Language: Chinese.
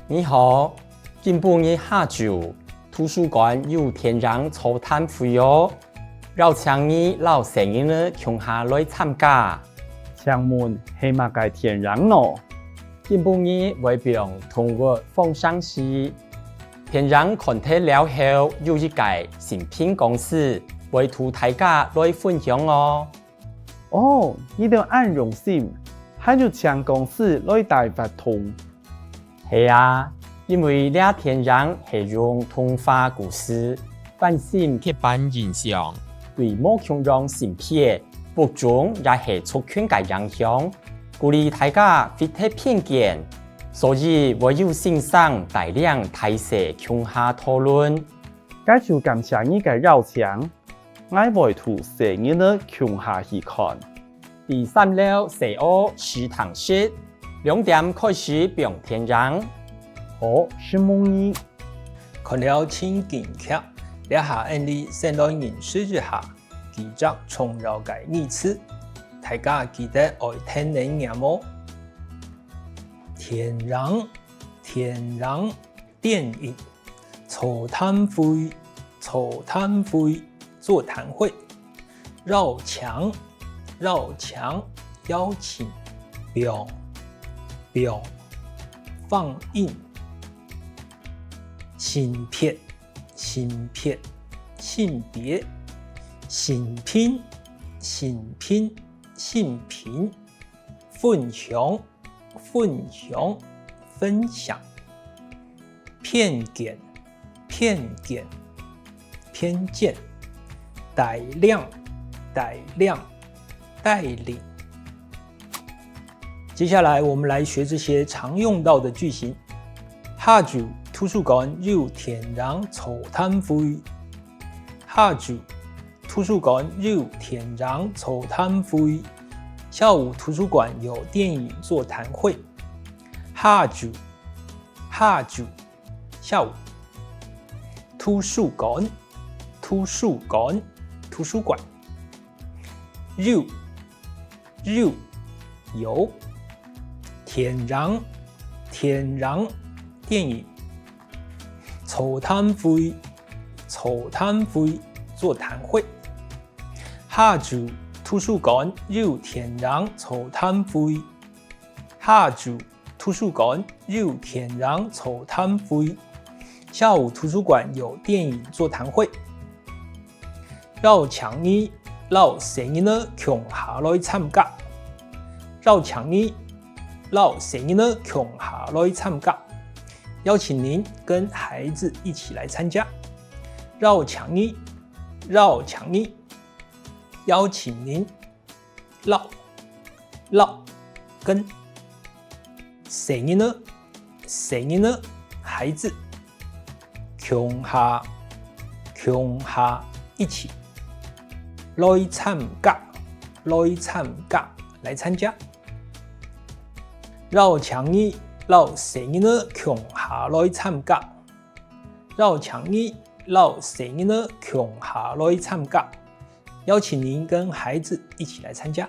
你好，今晡日下晝圖書館有天然座談會哦，邀請你老成人呢共下來參加。請問係乜嘅天然呢？今晡日會用通過放上市，天然content了後有一間新品公司會同大家來分享哦。哦，呢度按榮幸，還有請公司來大發通。係啊，因為呢天然係用童話故事、反省刻板印象，對某種種性別、服裝也係促進嘅影響，鼓勵大家別太偏見，所以我要欣賞大量大社共下討論。介紹感謝你嘅邀請，我會同成人呢共下去看。第3樓4號食堂室，2點開始表天然。好，是夢兒。看了請見客，留下案例先來認識一下，記着重要嘅意思，大家記得愛聽你眼麼？天然電影座談會座談會，繞牆邀請表放映，性別性別性別，性品性品，分享分享，偏見偏見，帶領帶領。接下來我們來學這些常用到的句型。下晝圖書館有天然座談會。下晝圖書館有天然座談會。下午圖書館有電影座談會。下晝下午圖書館有天然電影座談會座談會。下晝圖書館有天然座談會。下晝圖書館有天然座談會。下午圖書館有電影座談會。邀請你老成人呢共下來參加。邀請你老成人呢共下來參加。邀請您跟孩子一起來參加。邀請你邀請您老跟成人呢孩子共下一起來參加。邀請你老成人呢共下來參加。邀請你老成人呢共下來參加。邀請您跟孩子一起來參加。